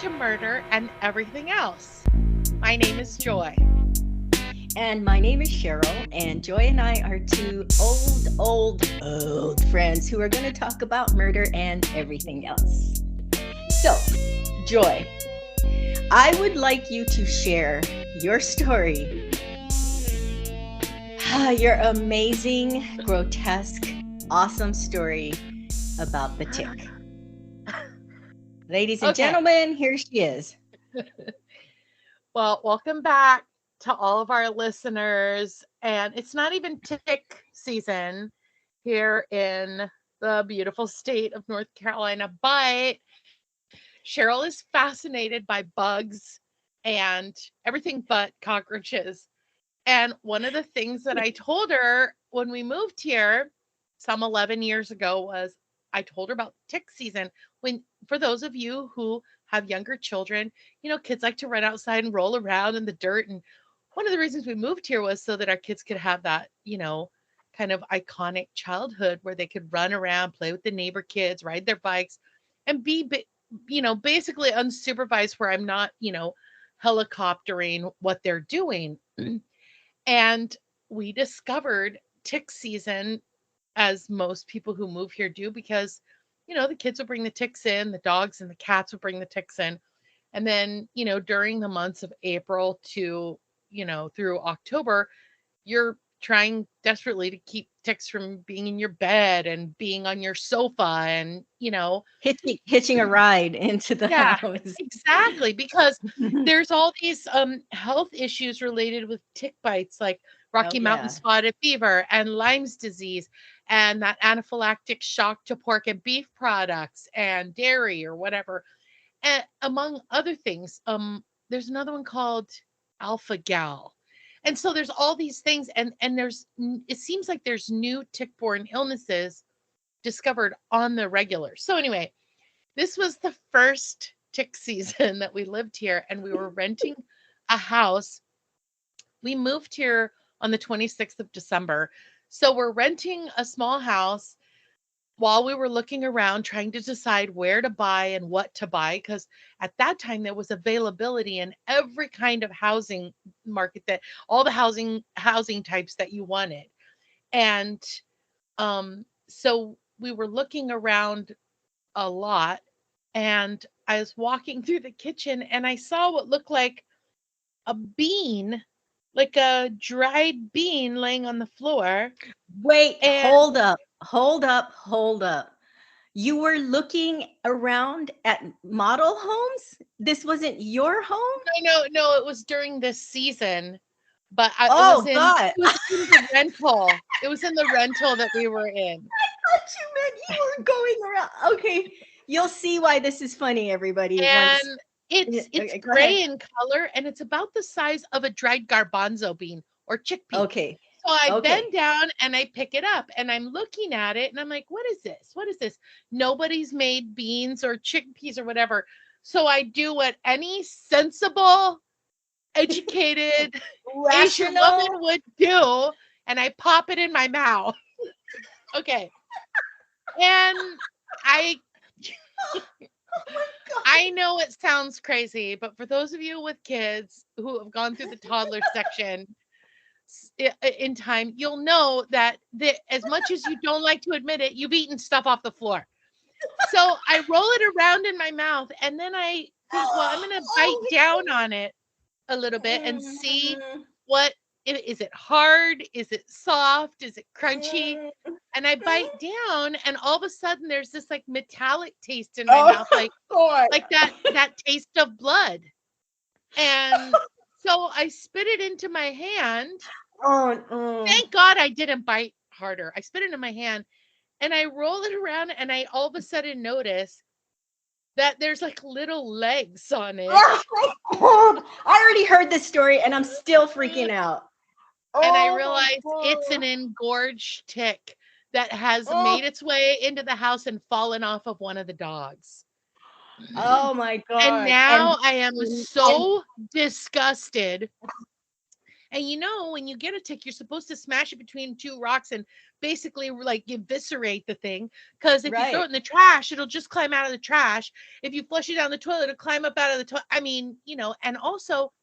to Murder and Everything Else. My name is Joy. And my name is Cheryl, and Joy and I are two old friends who are going to talk about murder and everything else. So, Joy, I would like you to share your story, your amazing, grotesque, awesome story about the tick. Ladies and Okay. gentlemen, here she is. Well, welcome back to all of our listeners. And it's not even tick season here in the beautiful state of North Carolina, but Cheryl is fascinated by bugs and everything but cockroaches. And one of the things that I told her when we moved here some 11 years ago was I told her about tick season. When, for those of you who have younger children, kids like to run outside and roll around in the dirt. And one of the reasons we moved here was so that our kids could have that, kind of iconic childhood where they could run around, play with the neighbor kids, ride their bikes, and be, basically unsupervised where I'm not, helicoptering what they're doing. And we discovered tick season, as most people who move here do, because, the kids would bring the ticks in, the dogs and the cats would bring the ticks in. And then, during the months of April to, through October, you're trying desperately to keep ticks from being in your bed and being on your sofa and, Hitching a ride into the yeah, house. exactly. Because there's all these health issues related with tick bites, like Oh, Rocky Mountain yeah. spotted fever and Lyme's disease, and that anaphylactic shock to pork and beef products and dairy or whatever. And among other things, there's another one called alpha gal. And so there's all these things, and it seems like there's new tick-borne illnesses discovered on the regular. So anyway, this was the first tick season that we lived here, and we were renting a house. We moved here on the 26th of December. So we're renting a small house while we were looking around trying to decide where to buy and what to buy, because at that time there was availability in every kind of housing market, that all the housing types that you wanted. And so we were looking around a lot, and I was walking through the kitchen and I saw what looked like a bean, like a dried bean laying on the floor. Wait, And hold up. You were looking around at model homes? This wasn't your home? no, it was during this season, but it was Oh, in God. it was in the rental. It was in the rental that we were in. I thought you meant you were going around. Okay, you'll see why this is funny, everybody. Once, And it's okay, go ahead. gray in color, and it's about the size of a dried garbanzo bean or chickpea. Okay, So I okay. bend down and I pick it up and I'm looking at it and I'm like, what is this? What is this? Nobody's made beans or chickpeas or whatever. So I do what any sensible, educated Asian woman Rational. would do, and I pop it in my mouth. Okay. And I Oh my God. I know it sounds crazy, but for those of you with kids who have gone through the toddler section in time, you'll know that as much as you don't like to admit it, you've eaten stuff off the floor. So I roll it around in my mouth, and then I think, well, I'm going to bite Oh down on it a little bit and see what is it hard? Is it soft? Is it crunchy? And I bite down, and all of a sudden there's this like metallic taste in my mouth, Oh, God. like that taste of blood. And so I spit it into my hand. Oh. Thank God I didn't bite harder. I spit it in my hand and I roll it around, and I all of a sudden notice that there's like little legs on it. Oh, I already heard this story and I'm still freaking out. And I Oh my realized it's an God. engorged tick that has Oh, made its way into the house and fallen off of one of the dogs. oh my And God. now I am And so disgusted. And when you get a tick, you're supposed to smash it between two rocks and basically like eviscerate the thing. Because if you throw Right. it in the trash, it'll just climb out of the trash. If you flush it down the toilet, it'll climb up out of the toilet. I mean, and also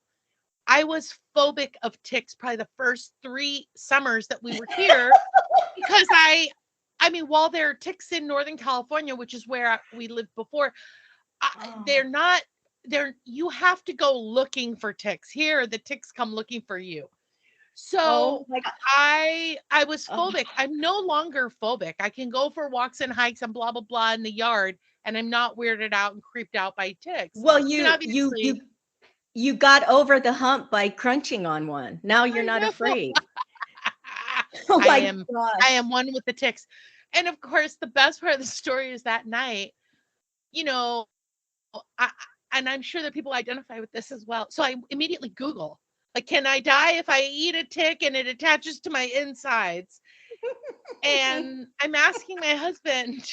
I was phobic of ticks probably the first 3 summers that we were here because I mean, while there are ticks in Northern California, which is where we lived before, they're Oh. not you have to go looking for ticks. Here, the ticks come looking for you. Oh So my God. I was Oh. phobic. I'm no longer phobic. I can go for walks and hikes and blah blah blah in the yard, and I'm not weirded out and creeped out by ticks. Well, I mean, obviously, you got over the hump by crunching on one. Now you're I not know. afraid. Oh I my am I gosh. am one with the ticks. And of course, the best part of the story is that night, you know, I, and I'm sure that people identify with this as well. So I immediately Google, like, can I die if I eat a tick and it attaches to my insides? And I'm asking my husband,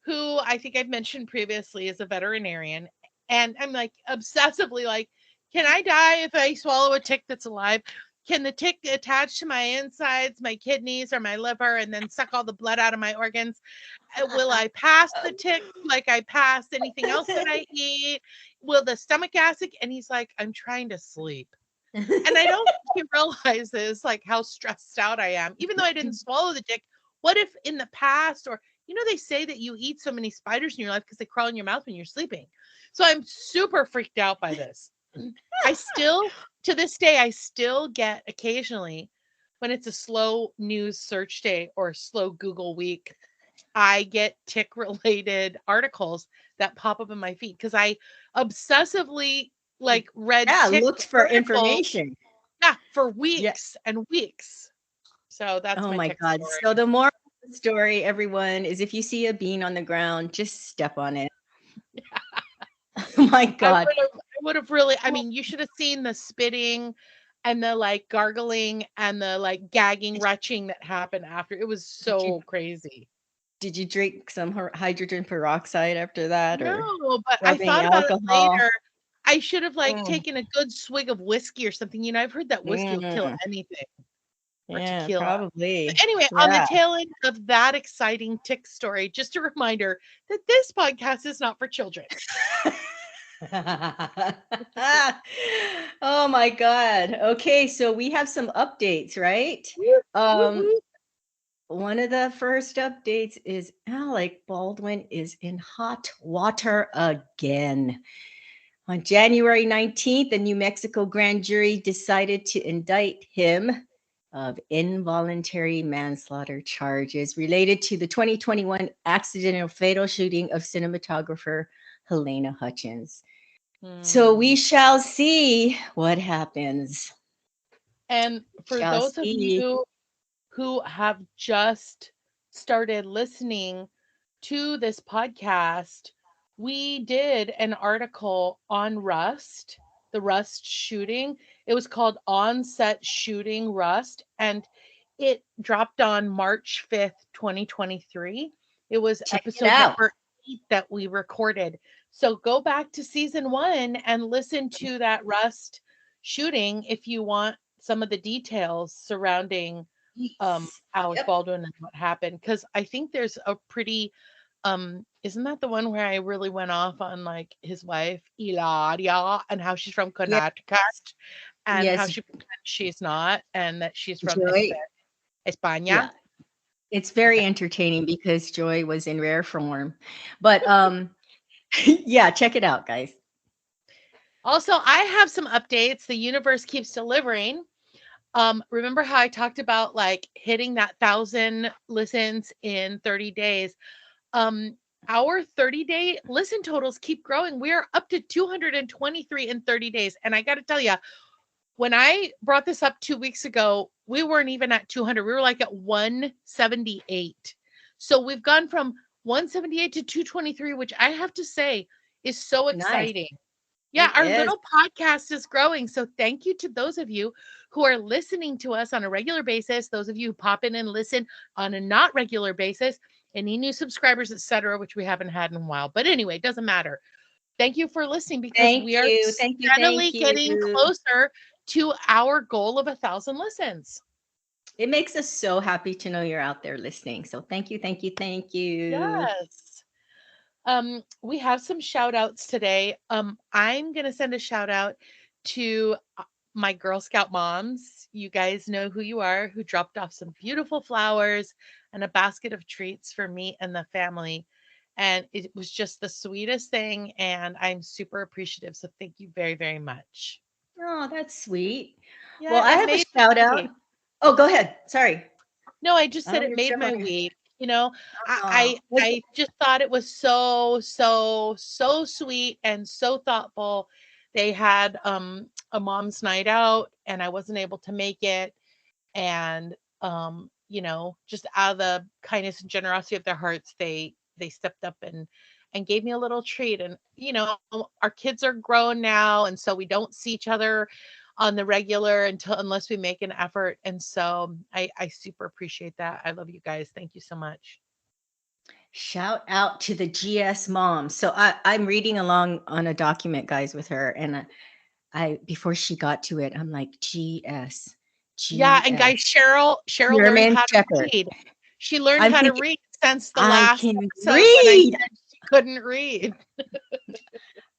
who I think I've mentioned previously is a veterinarian, and I'm like obsessively like, can I die if I swallow a tick that's alive? Can the tick attach to my insides, my kidneys, or my liver, and then suck all the blood out of my organs? Will I pass the tick like I pass anything else that I eat? Will the stomach acid? And he's like, I'm trying to sleep. And I don't think he realizes like how stressed out I am. Even though I didn't swallow the tick, what if in the past, or they say that you eat so many spiders in your life because they crawl in your mouth when you're sleeping. So I'm super freaked out by this. I still, to this day, I still get occasionally when it's a slow news search day or slow Google week, I get tick related articles that pop up in my feed because I obsessively like read Yeah, tick looked for articles, information. yeah, for Yeah. weeks and weeks. So that's Oh my my tick God. So story. the moral of the story, everyone, is if you see a bean on the ground, just step on it. Oh my God. I would have really, I mean, you should have seen the spitting and the like gargling and the like gagging, retching that happened after. It was Did you so crazy. did you drink some hydrogen peroxide after that or No, but I rubbing thought about it alcohol? later. I should have like Mm, taken a good swig of whiskey or something. I've heard that whiskey will kill mm, anything, or yeah, tequila. But probably. anyway, on the Yeah. tail end of that exciting tick story, just a reminder that this podcast is not for children. Oh my God. Okay, so we have some updates, right? Whoop, whoop, Um, whoop. one of the first updates is Alec Baldwin is in hot water again. On January 19th, the New Mexico grand jury decided to indict him of involuntary manslaughter charges related to the 2021 accidental fatal shooting of cinematographer Helena Hutchins. So we Hmm. shall see what happens. And for Shall those of see. you who have just started listening to this podcast, we did an article on Rust, the Rust shooting. It was called On-Set Shooting Rust, and it dropped on March 5th, 2023. It was Check it episode out. number 8 that we recorded. So go back to season 1 and listen to that Rust shooting if you want some of the details surrounding Yes. Alec Yep. Baldwin and what happened, because I think there's a pretty isn't that the one where I really went off on like his wife Ilaria and how she's from Yes. Connecticut and how Yes. she pretends she's not and that she's from Joy. España. Yeah. It's very Okay. entertaining because Joy was in rare form. But yeah, check it out, guys. Also, I have some updates. The universe keeps delivering. Remember how I talked about like hitting that 1,000 listens in 30 days? Um, our 30-day listen totals keep growing. We're up to 223 in 30 days. And I got to tell you, when I brought this up 2 weeks ago, we weren't even at 200. We were like at 178. So we've gone from 178 to 223, which I have to say is so Nice. exciting. Yeah, It our is. little podcast is growing. So thank you to those of you who are listening to us on a regular basis, those of you who pop in and listen on a not regular basis, any new subscribers, etc., which we haven't had in a while. But anyway, it doesn't matter. Thank you for listening because Thank we are you. Thank you. steadily Thank getting you. closer to our goal of 1,000 listens. It makes us so happy to know you're out there listening. So thank you, thank you, thank you. Yes. We have some shout outs today. I'm going to send a shout out to my Girl Scout moms. You guys know who you are, who dropped off some beautiful flowers and a basket of treats for me and the family. And it was just the sweetest thing. And I'm super appreciative. So thank you very, very much. Oh, that's sweet. Well, Yeah, I it have a made shout my out. week. Oh, go ahead. Sorry. No, I just said Oh, it you're made still my on. week. You know, I Oh, I, I just thought it was so, so, so sweet and so thoughtful. They had a mom's night out and I wasn't able to make it. And just out of the kindness and generosity of their hearts, they stepped up and gave me a little treat. And our kids are grown now, and so we don't see each other on the regular unless we make an effort. And so I super appreciate that. I love you guys. Thank you so much. shout out to the GS mom. So I'm reading along on a document, guys, with her, and I before she got to it, I'm like GS, Yeah, and guys, GS, Cheryl learned German how to Shepherd. read. She learned I'm how to thinking read since the I last can episode when I read. said she couldn't read.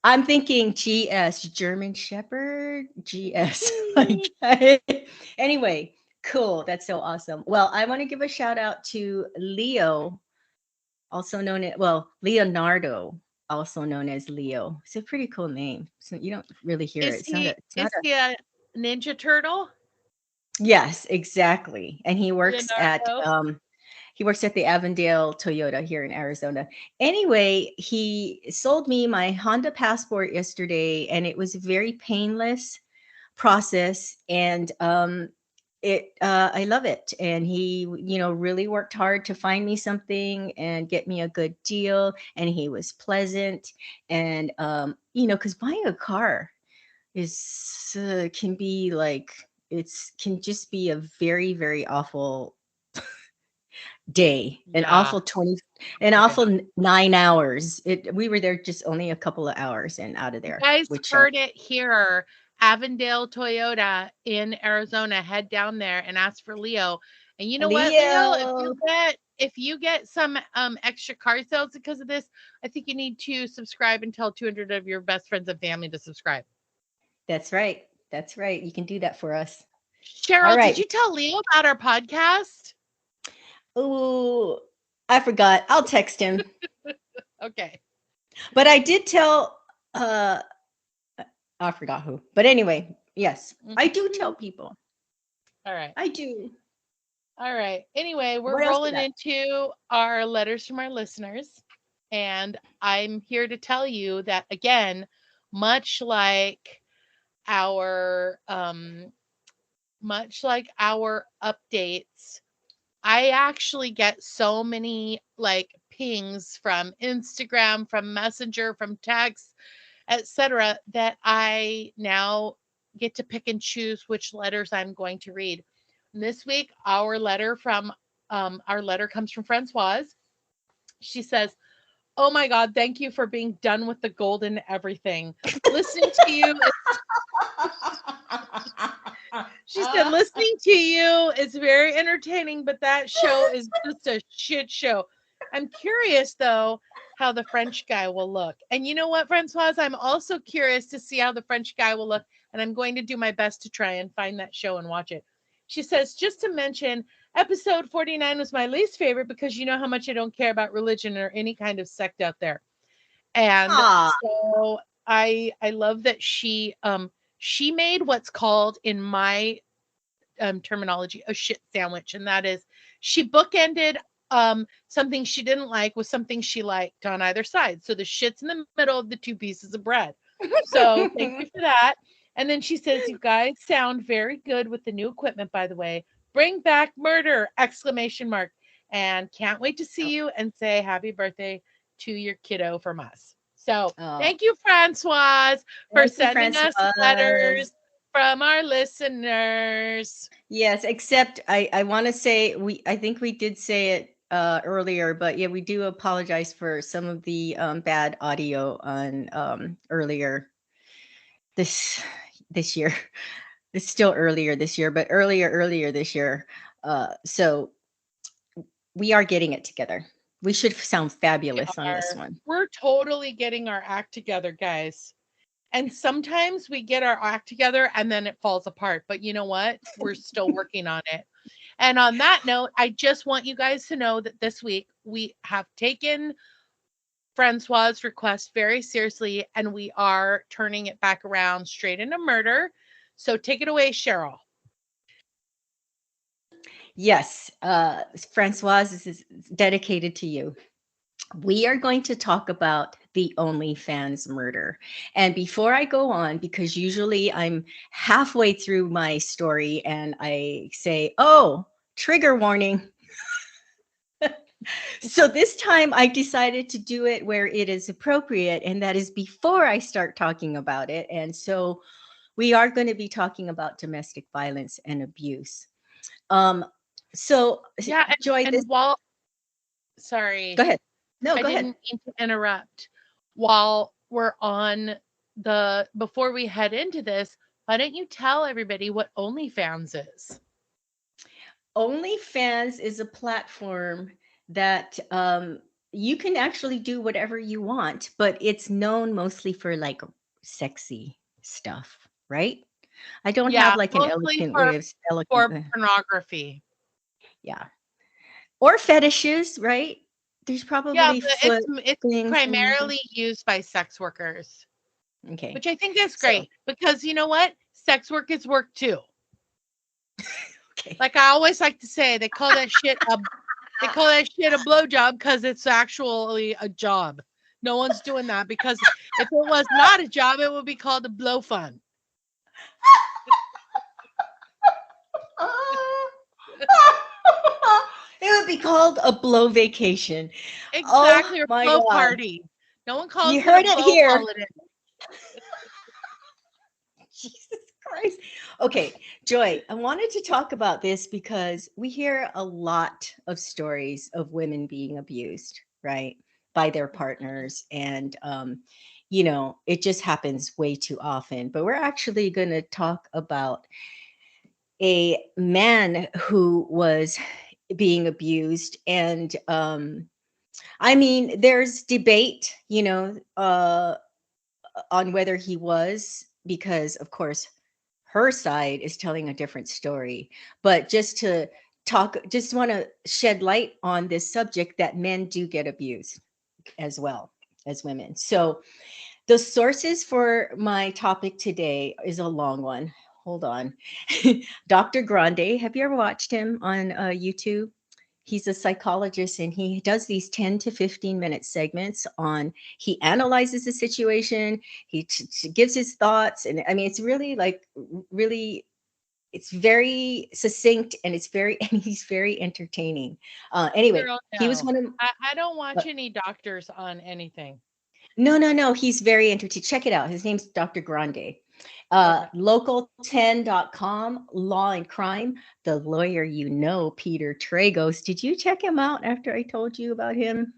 I'm thinking GS, German Shepherd, GS. Like, anyway, cool. That's so awesome. Well, I want to give a shout out to Leo, also known as, well, Leonardo, also known as Leo. It's a pretty cool name. So you don't really hear it. Is It's not a, he it's not is a, he a Ninja Turtle? yes, exactly. And Leonardo? he works at the Avondale Toyota here in Arizona. Anyway, he sold me my Honda Passport yesterday, and it was a very painless process. And I love it. And he, really worked hard to find me something and get me a good deal. And he was pleasant. And because buying a car is can be like it's can just be a very, very awful day, Yeah. an Oh yeah. awful 9 hours. We were there just only a couple of hours and out of You there, guys which heard it here. Avondale Toyota in Arizona. Head down there and ask for Leo. And you know what, Leo? If Leo. you get some extra car sales because of this, I think you need to subscribe and tell 200 of your best friends and family to subscribe. That's right. That's right. You can do that for us. All Cheryl, did right. you tell Leo about our podcast? Ooh, I forgot. I'll text him. Okay. But I did tell I forgot who. But anyway, yes, I do tell Mhm. people. All right. I do. All right. Anyway, we're What else we rolling got? into our letters from our listeners. And I'm here to tell you that again, much like our updates, I actually get so many like pings from Instagram, from Messenger, from text, etc., that I now get to pick and choose which letters I'm going to read. And this week, our letter comes from Francoise. She says, "Oh my God, thank you for being done with the golden everything. Listening to you She said, listening to you is very entertaining, but that show is just a shit show. I'm curious, though, how the French guy will look. And you know what, Francoise? I'm also curious to see how the French guy will look. And I'm going to do my best to try and find that show and watch it. She says, just to mention, episode 49 was my least favorite because you know how much I don't care about religion or any kind of sect out there. And Ah, so I love that she made what's called in my terminology a shit sandwich, and that is she bookended something she didn't like with something she liked on either side. So the shit's in the middle of the two pieces of bread. So thank you for that. And then she says, "You guys sound very good with the new equipment, by the way. Bring back murder!" Exclamation mark. And can't wait to see you and say happy birthday to your kiddo from us. So oh, thank you, Francoise, for thank you, sending us Francoise. letters from our listeners. Yes, except I want to say I think we did say it earlier, but yeah, we do apologize for some of the bad audio on earlier this this year. It's still earlier this year, but earlier this year. So we are getting it together. We should sound We fabulous on this are. one. We're totally getting our act together, guys. And sometimes we get our act together and then it falls apart. But you know what? We're still working on it. And on that note, I just want you guys to know that this week we have taken Francois' request very seriously and we are turning it back around straight into murder. So take it away, Cheryl. Yes, Francoise, this is dedicated to you. We are going to talk about the OnlyFans murder. And before I go on, because usually I'm halfway through my story and I say, oh, trigger warning. So this time I decided to do it where it is appropriate, and that is before I start talking about it. And so we are going to be talking about domestic violence and abuse. Um, so, Yeah, Joy, this, and while go sorry, ahead. No, I go ahead. didn't mean to interrupt. While we're on before we head into this, why don't you tell everybody what OnlyFans is? OnlyFans is a platform that you can actually do whatever you want, but it's known mostly for like sexy stuff, right? I don't Yeah, have like an mostly eloquent way of for eloquent, pornography. yeah, or fetishes, right? There's Yeah, probably but foot it's things and everything. primarily used by sex workers, Okay, which I think is so great because you know what? Sex work is work too. okay. Like I always like to say, they call that shit a blowjob because it's actually a job. No one's doing that because if it was not a job, it would be called a blow fun. It would be called a blow vacation. Oh Exactly, or my blow God. party. No one You calls it a heard it blow here. holiday. Jesus Christ. Okay, Joy, I wanted to talk about this because we hear a lot of stories of women being abused, right, by their partners. And, it just happens way too often. But we're actually going to talk about a man who was being abused. And, I mean, there's debate, on whether he was, because of course her side is telling a different story. But just to talk, just want to shed light on this subject that men do get abused as well as women. So the sources for my topic today is a long one. Hold on. Dr. Grande, have you ever watched him on YouTube? He's a psychologist and he does these 10 to 15-minute segments on, he analyzes the situation, gives his thoughts. And I mean, it's really like, really, it's very succinct and it's very, and he's very entertaining. Anyway, Girl, he was no. one of, I don't watch any doctors on anything. no, he's very entertaining. Check it out. His name's Dr. Grande. Okay. Local10.com, Law and Crime, the lawyer Peter Tragos. Did you check him out after I told you about him?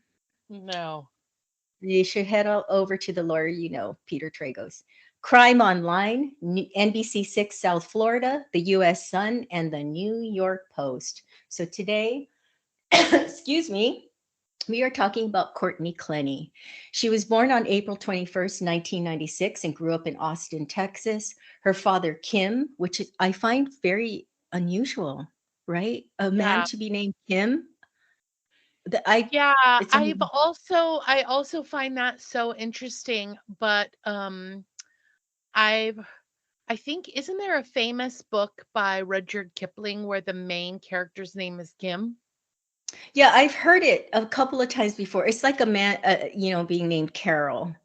No. You should head over to the lawyer Peter Tragos. Crime Online, NBC6 South Florida, the US Sun, and the New York Post. So today, excuse me, we are talking about Courtney Clenny. She was born on April 21st, 1996, and grew up in Austin, Texas. Her father, Kim, which I find very unusual, right? A man Yeah. to be named Kim. Yeah, It's I also find that so interesting, but I've I think isn't there a famous book by Rudyard Kipling where the main character's name is Kim? yeah, I've heard it a couple of times before. It's like a man, being named Carol,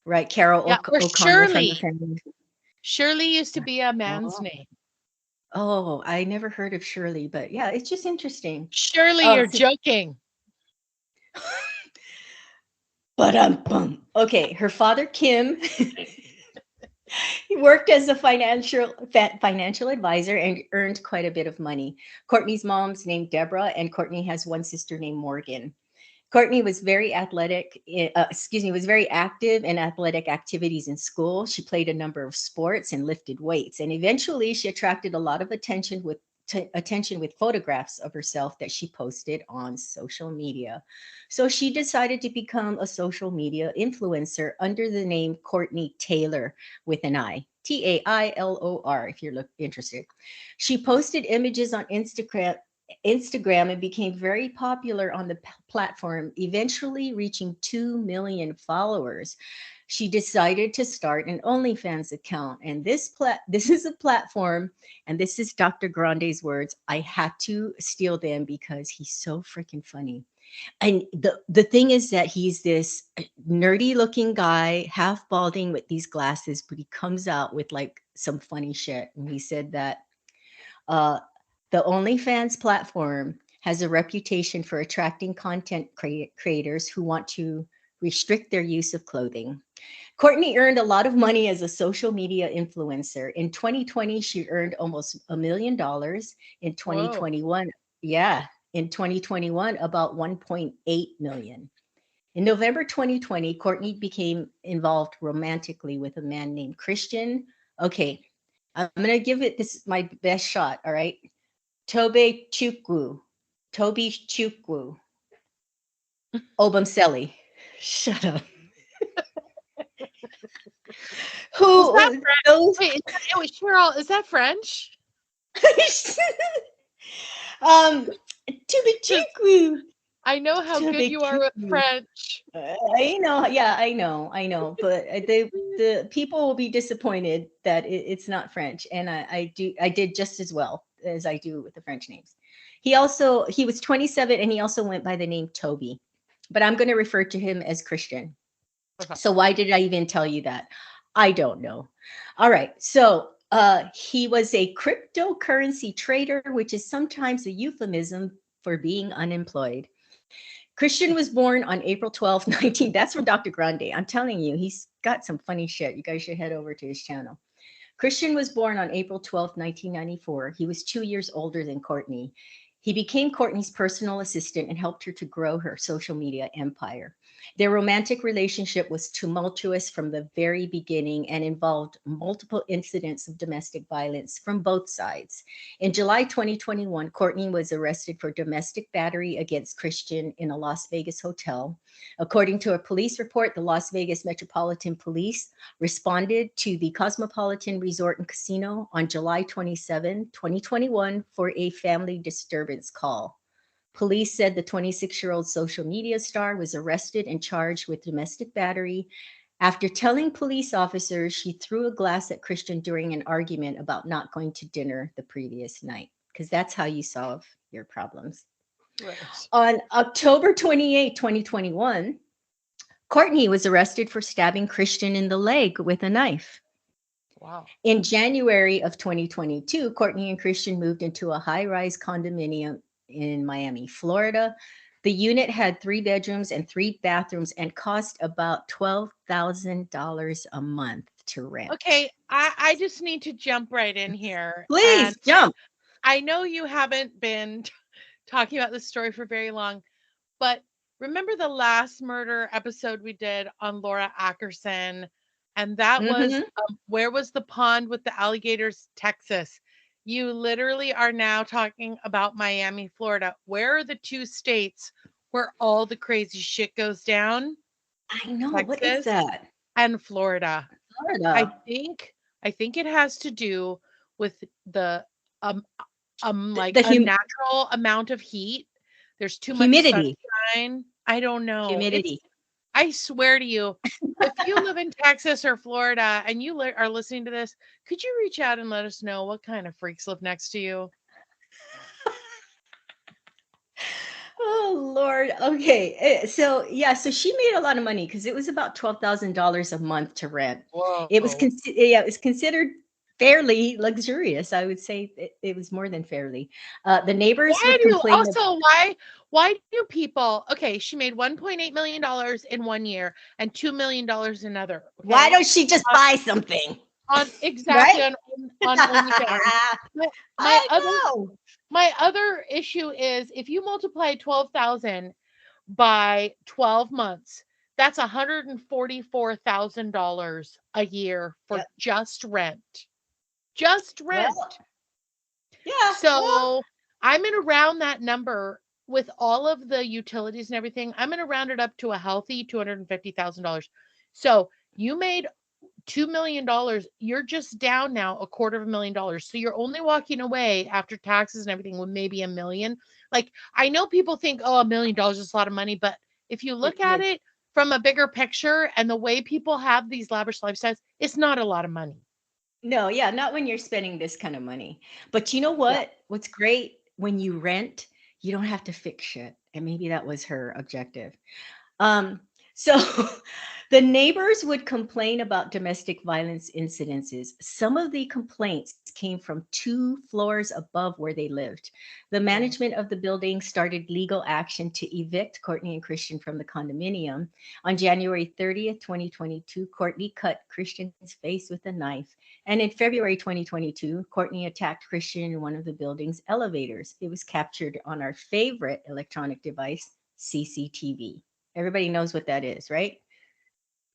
right? Carol Yeah, or O'Connor from the Shirley. family. Shirley used to be a man's Oh, name. I never heard of Shirley, but yeah, it's just interesting. Shirley, you're So joking. But okay, her father Kim, he worked as a financial advisor and earned quite a bit of money. Courtney's mom's named Deborah, and Courtney has one sister named Morgan. Courtney was very athletic, was very active in athletic activities in school. She played a number of sports and lifted weights. And eventually she attracted a lot of attention with photographs of herself that she posted on social media. So she decided to become a social media influencer under the name Courtney Taylor with an I. Tailor, if you're interested. She posted images on Instagram and became very popular on the platform, eventually reaching 2 million followers. She decided to start an OnlyFans account, and this is a platform, and this is Dr. Grande's words. I had to steal them because he's so freaking funny. And the thing is that he's this nerdy looking guy, half balding with these glasses, but he comes out with like some funny shit. And he said that uh, the OnlyFans platform has a reputation for attracting content creators who want to restrict their use of clothing. Courtney earned a lot of money as a social media influencer. In 2020, she earned almost $1 million. In Whoa. 2021, yeah, in 2021, about 1.8 million. In November 2020, Courtney became involved romantically with a man named Christian. Okay, I'm going to give it this my best shot, all right? Toby Chukwu. Toby Chukwu. Obamseli. Shut up. Is that Who French? those Wait, wait, Cheryl, is that French? um Toby 'Cause Chukwu. I know how good Toby you are with Chukwu. French. I know, yeah, I know, but the people will be disappointed that it's not French, and I did just as well as I do with the French names. He was 27, and he also went by the name Toby, but I'm going to refer to him as Christian. Okay. So why did I even tell you that? I don't know. All right, so he was a cryptocurrency trader, which is sometimes a euphemism for being unemployed. Christian was born on April 12th, 19. That's from Dr. Grande. I'm telling you, he's got some funny shit. You guys should head over to his channel. Christian was born on April 12th, 1994. He was 2 years older than Courtney. He became Courtney's personal assistant and helped her to grow her social media empire. Their romantic relationship was tumultuous from the very beginning and involved multiple incidents of domestic violence from both sides. In July 2021, Courtney was arrested for domestic battery against Christian in a Las Vegas hotel. According to a police report, the Las Vegas Metropolitan Police responded to the Cosmopolitan Resort and Casino on July 27, 2021, for a family disturbance call. Police said the 26-year-old social media star was arrested and charged with domestic battery after telling police officers she threw a glass at Christian during an argument about not going to dinner the previous night, because that's how you solve your problems. Right. On October 28, 2021, Courtney was arrested for stabbing Christian in the leg with a knife. Wow. In January of 2022, Courtney and Christian moved into a high-rise condominium in Miami, Florida. The unit had 3 bedrooms and 3 bathrooms and cost about $12,000 a month to rent. Okay, I just need to jump right in here. Please And jump. I know you haven't been talking about this story for very long, but remember the last murder episode we did on Laura Ackerson? And that was Mm-hmm. Where Was the Pond with the Alligators, Texas. You literally are now talking about Miami, Florida. Where are the 2 states where all the crazy shit goes down? I know. What is Texas that? and Florida. I Florida. think I think it has to do with the um like The a natural amount of heat. There's too much humidity. sunshine. I don't know. Humidity. I swear to you, if you live in Texas or Florida and you are listening to this, could you reach out and let us know what kind of freaks live next to you? Oh Lord. Okay. So yeah, so she made a lot of money because it was about $12,000 a month to rent. It was Whoa. yeah, it was considered fairly luxurious. I would say it was more than fairly. The neighbors Why would do complain. also why do people okay, she made $1.8 million in 1 year and $2 million another. Why Okay. don't she just buy something? On exactly Right? on OnlyFans. My, my I other know. my other issue is if you multiply 12,000 by 12 months. That's $144,000 a year for Yep. just rent. Just Well, rent. yeah. Well, So I'm going to round that number with all of the utilities and everything. I'm going to round it up to a healthy $250,000. So you made $2 million. You're just down now $250,000. So you're only walking away after taxes and everything with maybe a million. Like, I know people think, oh, $1 million is a lot of money, but if you it look at is. it from a bigger picture and the way people have these lavish lifestyles, it's not a lot of money. No, yeah, not when you're spending this kind of money. But you know Yeah. what? What's great when you rent, you don't have to fix shit. And maybe that was her objective. Um, so the neighbors would complain about domestic violence incidences. Some of the complaints came from 2 floors above where they lived. The Oh. management of the building started legal action to evict Courtney and Christian from the condominium. On January 30th, 2022, Courtney cut Christian's face with a knife. And in February 2022, Courtney attacked Christian in one of the building's elevators. It was captured on our favorite electronic device, CCTV. Everybody knows what that is, right?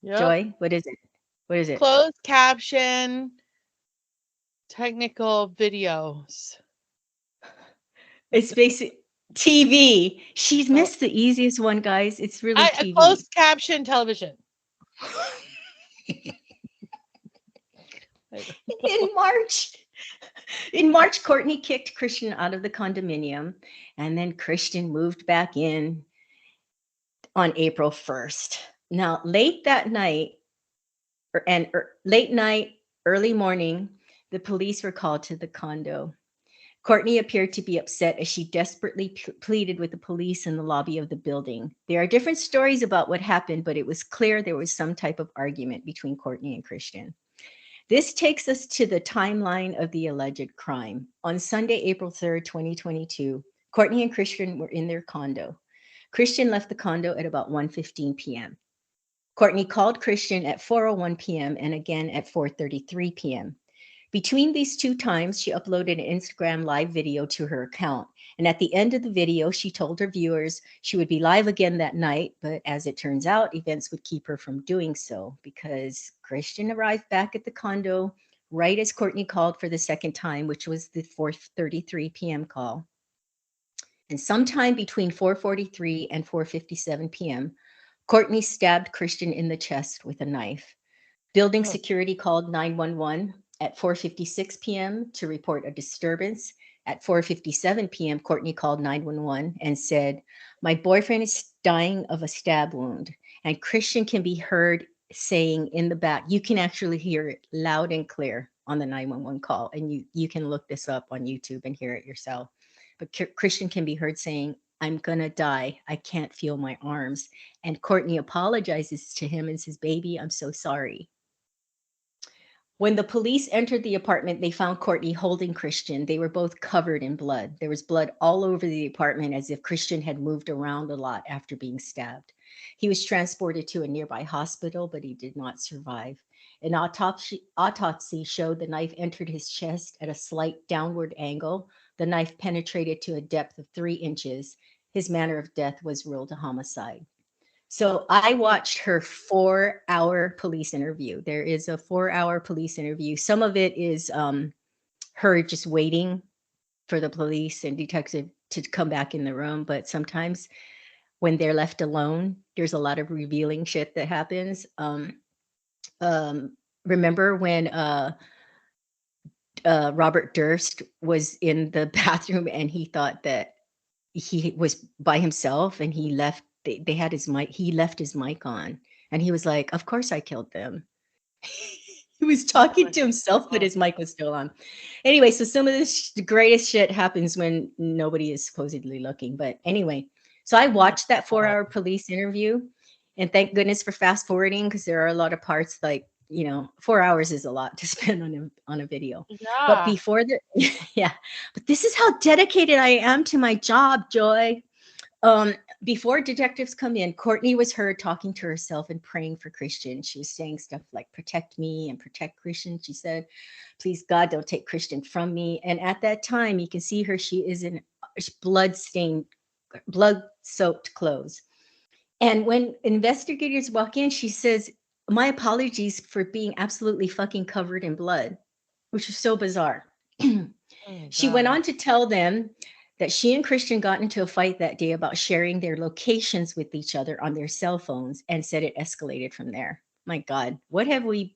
Yep. Joy, what is it? What is it? Closed caption technical videos. It's basic TV. She's Oh, missed the easiest one, guys. It's really I a TV. closed caption television. I don't know. in March, in March, Courtney kicked Christian out of the condominium, and then Christian moved back in on April 1st. Now, late that night, late night, early morning, the police were called to the condo. Courtney appeared to be upset as she desperately pleaded with the police in the lobby of the building. There are different stories about what happened, but it was clear there was some type of argument between Courtney and Christian. This takes us to the timeline of the alleged crime. On Sunday, April 3rd, 2022, Courtney and Christian were in their condo. Christian left the condo at about 1:15 p.m. Courtney called Christian at 4:01 p.m. and again at 4:33 p.m. Between these 2 times, she uploaded an Instagram live video to her account. And at the end of the video, she told her viewers she would be live again that night. But as it turns out, events would keep her from doing so because Christian arrived back at the condo right as Courtney called for the second time, which was the 4:33 p.m. call. And sometime between 4:43 and 4:57 p.m., Courtney stabbed Christian in the chest with a knife. Building Oh, security called 911 at 4:56 p.m. to report a disturbance. At 4:57 p.m., Courtney called 911 and said, "My boyfriend is dying of a stab wound." And Christian can be heard saying in the back, you can actually hear it loud and clear on the 911 call. And you can look this up on YouTube and hear it yourself. But Christian can be heard saying, "I'm going to die. I can't feel my arms." And Courtney apologizes to him and says, "Baby, I'm so sorry." When the police entered the apartment, they found Courtney holding Christian. They were both covered in blood. There was blood all over the apartment as if Christian had moved around a lot after being stabbed. He was transported to a nearby hospital, but he did not survive. An autopsy showed the knife entered his chest at a slight downward angle. The knife penetrated to a depth of 3 inches. His manner of death was ruled a homicide. So I watched her 4-hour police interview. There is a 4-hour police interview. Some of it is her just waiting for the police and detective to come back in the room. But sometimes when they're left alone, there's a lot of revealing shit that happens. Remember when Robert Durst was in the bathroom and he thought that he was by himself and he left they had his mic he left his mic on and he was like, "Of course I killed them." He was oh talking my to himself but God. his mic was still on. Anyway, so some of this the greatest shit happens when nobody is supposedly looking. But anyway, so I Oh my watched that four God. hour police interview, and thank goodness for fast forwarding because there are a lot of parts like, 4 hours is a lot to spend on a video. But Yeah. before the yeah, but this is how dedicated I am to my job, Joy. Um, Before detectives come in, Courtney was heard talking to herself and praying for Christian. She was saying stuff like, "Protect me and protect Christian." She said, "Please, God, don't take Christian from me." And at that time, you can see her. She is in blood-stained, blood-soaked clothes. And when investigators walk in, she says, "My apologies for being absolutely fucking covered in blood," which is so bizarre. Oh my She went God. on to tell them that she and Christian got into a fight that day about sharing their locations with each other on their cell phones, and said it escalated from there. My God, what have we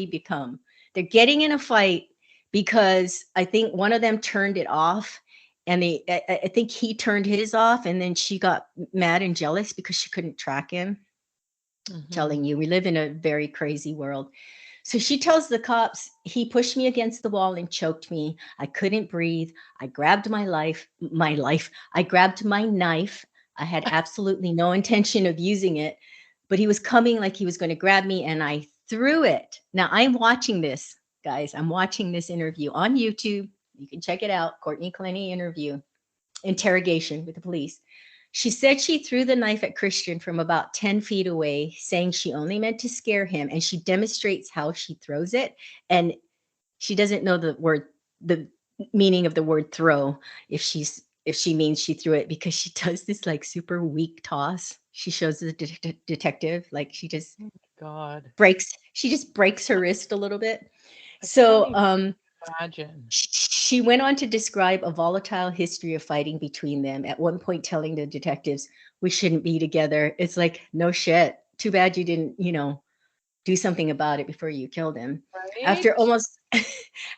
become? They're getting in a fight because I think one of them turned it off, and I think he turned his off, and then she got mad and jealous because she couldn't track him. Hmm. Telling you, we live in a very crazy world. So she tells the cops, "He pushed me against the wall and choked me. I couldn't breathe. I grabbed my life. I grabbed my knife. I had absolutely no intention of using it, but he was coming like he was going to grab me, and I threw it." Now I'm watching this, guys. I'm watching this interview on YouTube. You can check it out. Courtney Clenny interview, interrogation with the police. She said she threw the knife at Christian from about 10 feet away, saying she only meant to scare him. And she demonstrates how she throws it. And she doesn't know the meaning of the word throw, if she means she threw it, because she does this like super weak toss. She shows the detective like Oh my God. she just breaks her wrist a little bit. I can't So even imagine. she went on to describe a volatile history of fighting between them, at one point telling the detectives, "We shouldn't be together." It's like, no shit. Too bad you didn't, do something about it before you killed him. After Right? almost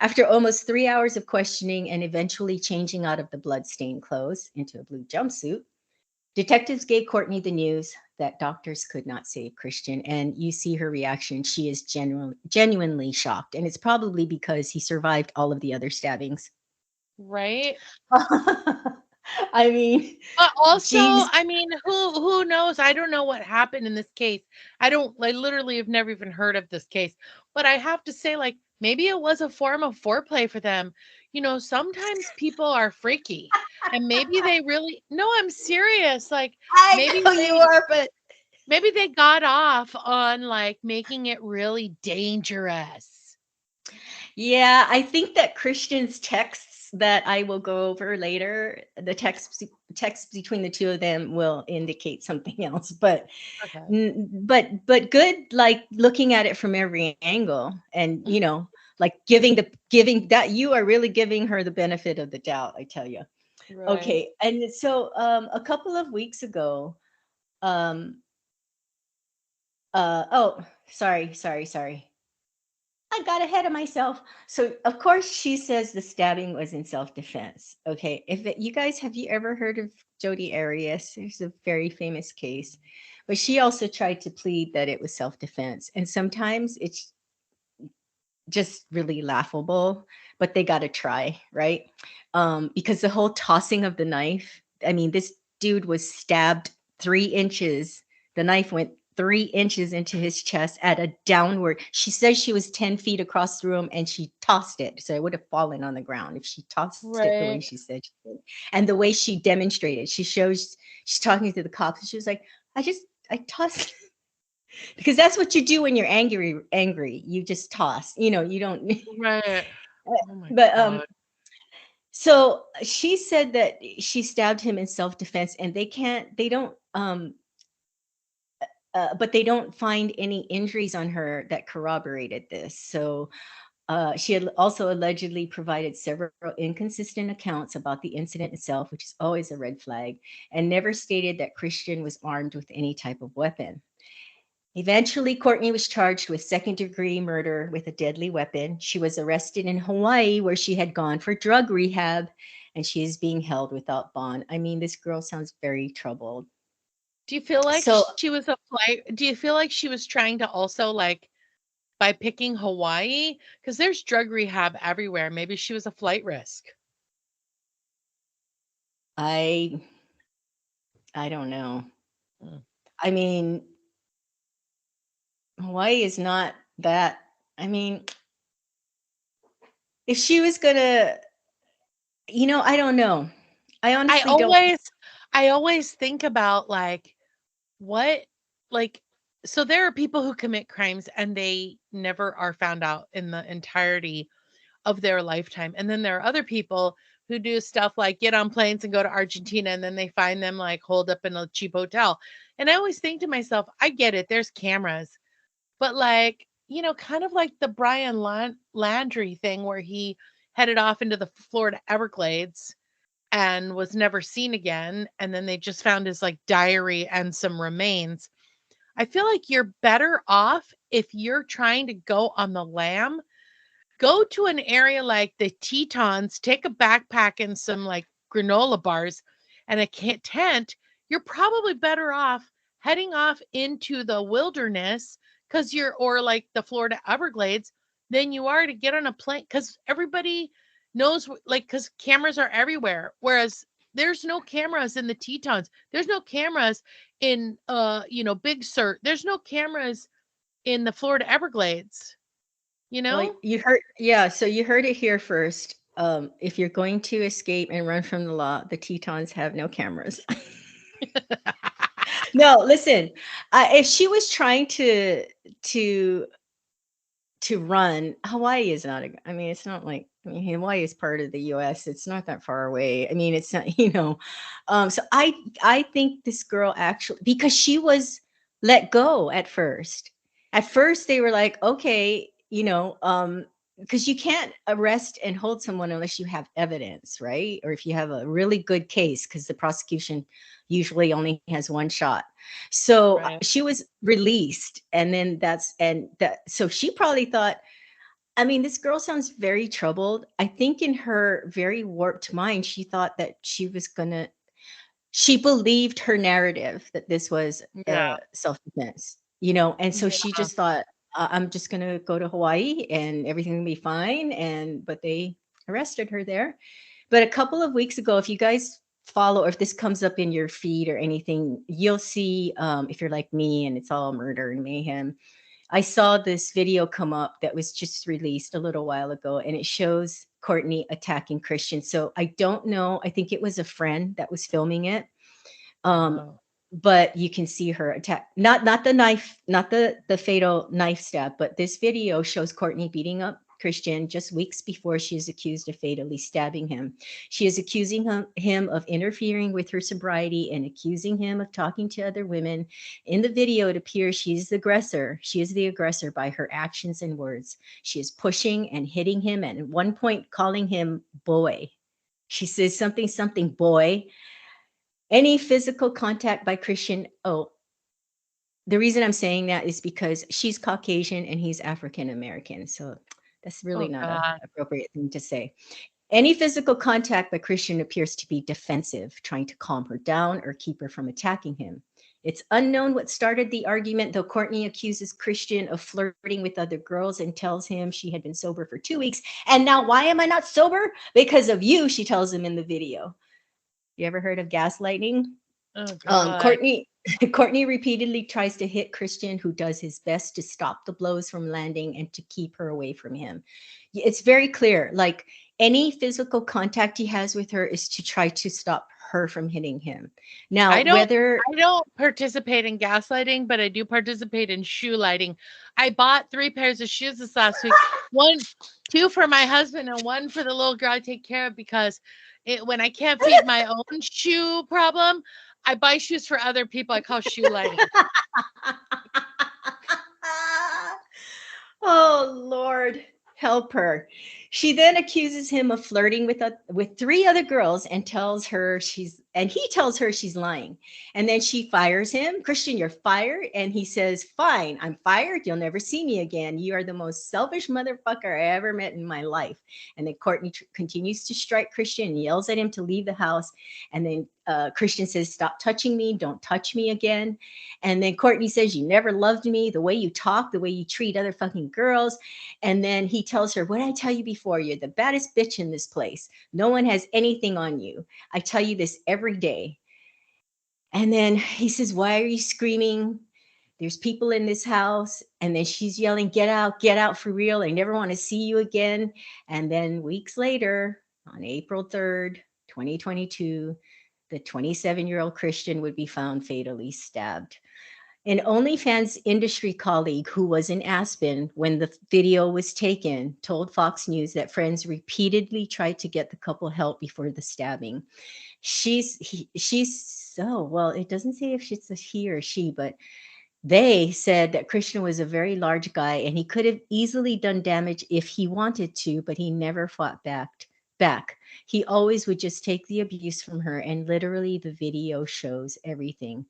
after almost 3 hours of questioning and eventually changing out of the bloodstained clothes into a blue jumpsuit, detectives gave Courtney the news that doctors could not save Christian. And you see her reaction. She is genuinely shocked. And it's probably because he survived all of the other stabbings. Right? I mean, But also, geez. I mean, who knows? I don't know what happened in this case. I literally have never even heard of this case. But I have to say, like, maybe it was a form of foreplay for them. Sometimes people are freaky, and maybe they really, no, I'm serious. Like, I maybe know you they are, but maybe they got off on like making it really dangerous. yeah, I think that Christian's texts that I will go over later, the text between the two of them will indicate something else. But Okay. but good, like looking at it from every angle, and like giving that, you are really giving her the benefit of the doubt, I tell you. Right. Okay, and so a couple of weeks ago, um oh, sorry. I got ahead of myself. So, of course, she says the stabbing was in self-defense. Okay, you guys, have you ever heard of Jodi Arias? There's a very famous case, but she also tried to plead that it was self-defense, and sometimes it's just really laughable, but they got to try, right? Because the whole tossing of the knife. I mean, this dude was stabbed 3 inches. The knife went 3 inches into his chest at a downward. She says she was 10 feet across the room and she tossed it. So it would have fallen on the ground if she tossed it the way she Right. said she did. And the way she demonstrated, she's talking to the cops, and she was like, I tossed, because that's what you do when you're angry. You just toss, you don't. Right. Oh my But God. so she said that she stabbed him in self-defense, and they don't but they don't find any injuries on her that corroborated this. So she had also allegedly provided several inconsistent accounts about the incident itself, which is always a red flag, and never stated that Christian was armed with any type of weapon. Eventually, Courtney was charged with second-degree murder with a deadly weapon. She was arrested in Hawaii, where she had gone for drug rehab, and she is being held without bond. I mean, this girl sounds very troubled. Do you feel like So she was a flight? Do you feel like she was trying to also like by picking Hawaii? Because there's drug rehab everywhere. Maybe she was a flight risk. I I don't know. Mm. I mean, Hawaii is not that. I mean, if she was gonna, I don't know. I I honestly don't. always I always think about like what like so there are people who commit crimes and they never are found out in the entirety of their lifetime. And then there are other people who do stuff like get on planes and go to Argentina and then they find them like holed up in a cheap hotel. And I always think to myself, I get it, there's cameras, but like, kind of like the Brian Landry thing where he headed off into the Florida Everglades and was never seen again. And then they just found his like diary and some remains. I feel like you're better off if you're trying to go on the lam. Go to an area like the Tetons, take a backpack and some like granola bars and a tent. You're probably better off heading off into the wilderness because or like the Florida Everglades than you are to get on a plane because everybody knows, like, because cameras are everywhere. Whereas there's no cameras in the Tetons. There's no cameras in, Big Sur. There's no cameras in the Florida Everglades, you Well, know? you heard, yeah, so you heard it here first. If you're going to escape and run from the law, the Tetons have no cameras. No, listen, if she was trying to to run, Hawaii is not I mean, it's not like, I mean, Hawaii is part of the US. It's not that far away. I mean, it's not, so I think this girl actually, because she was let go at first. At first they were like, okay, because you can't arrest and hold someone unless you have evidence, right? Or if you have a really good case, because the prosecution usually only has one shot. So Right. she was released, and then so she probably thought, I mean, this girl sounds very troubled. I think in her very warped mind, she thought that she believed her narrative that this was Yeah. self-defense, and so she Yeah. just thought, I'm just going to go to Hawaii and everything will be fine. But they arrested her there. But a couple of weeks ago, if you guys follow, or if this comes up in your feed or anything, you'll see, if you're like me and it's all murder and mayhem. I saw this video come up that was just released a little while ago, and it shows Courtney attacking Christian. So I don't know. I think it was a friend that was filming it. Um, Oh. but you can see her attack, not the knife, not the fatal knife stab, but this video shows Courtney beating up Christian just weeks before she is accused of fatally stabbing him. She is accusing him of interfering with her sobriety and accusing him of talking to other women. In the video, it appears she is the aggressor. She is the aggressor by her actions and words. She is pushing and hitting him, and at one point calling him boy. She says something boy. Any physical contact by Christian. Oh, the reason I'm saying that is because she's Caucasian and he's African American. So that's really Oh not a God. appropriate thing to say. Any physical contact by Christian appears to be defensive, trying to calm her down or keep her from attacking him. It's unknown what started the argument, though Courtney accuses Christian of flirting with other girls and tells him she had been sober for 2 weeks. And now, why am I not sober? Because of you, she tells him in the video. You ever heard of gaslighting? Oh God. Courtney Courtney repeatedly tries to hit Christian, who does his best to stop the blows from landing and to keep her away from him. It's very clear, like any physical contact he has with her is to try to stop her from hitting him. Now, I don't whether I don't participate in gaslighting, but I do participate in shoe lighting. I bought 3 pairs of shoes this last week. 2 for my husband and 1 for the little girl I take care of because when I can't feed my own shoe problem, I buy shoes for other people. I call shoe lighting. Oh Lord, help her. She then accuses him of flirting with 3 other girls and he tells her she's lying. And then she fires him. Christian, you're fired. And he says, fine, I'm fired. You'll never see me again. You are the most selfish motherfucker I ever met in my life. And then Courtney continues to strike Christian and yells at him to leave the house. And then Christian says, stop touching me. Don't touch me again. And then Courtney says, you never loved me, the way you talk, the way you treat other fucking girls. And then he tells her, what did I tell you before? You're the baddest bitch in this place. No one has anything on you. I tell you this every day. And then he says, why are you screaming? There's people in this house. And then she's yelling, get out for real. I never want to see you again. And then weeks later, on April 3rd, 2022, the 27-year-old Christian would be found fatally stabbed. An OnlyFans industry colleague who was in Aspen when the video was taken told Fox News that friends repeatedly tried to get the couple help before the stabbing. She's so well. It doesn't say if it's a he or she, but they said that Christian was a very large guy and he could have easily done damage if he wanted to, but he never fought back. He always would just take the abuse from her, and literally the video shows everything.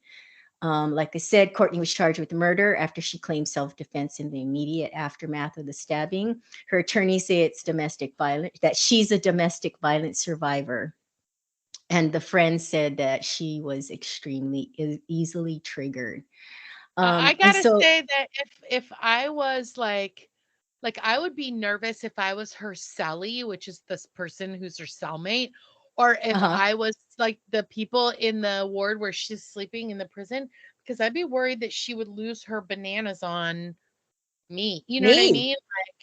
Like I said, Courtney was charged with murder after she claimed self-defense in the immediate aftermath of the stabbing. Her attorneys say it's domestic violence, that she's a domestic violence survivor. And the friend said that she was extremely easily triggered. I And gotta so, say that if I was like I would be nervous if I was her cellie, which is this person who's her cellmate, or if uh-huh, I was like the people in the ward where she's sleeping in the prison, because I'd be worried that she would lose her bananas on me. You know what I me, mean?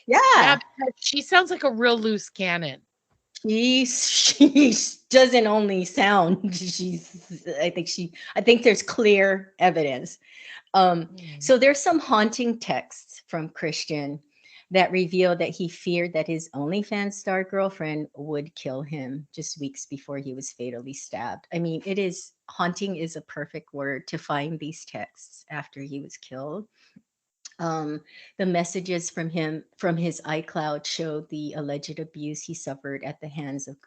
Yeah, yeah, because she sounds like a real loose cannon. she doesn't only sound. I think there's clear evidence. Mm. So there's some haunting texts from Christian that reveal that he feared that his OnlyFans star girlfriend would kill him just weeks before he was fatally stabbed. I mean, it is haunting is a perfect word to find these texts after he was killed. Um, the messages from him from his iCloud showed the alleged abuse he suffered at the hands of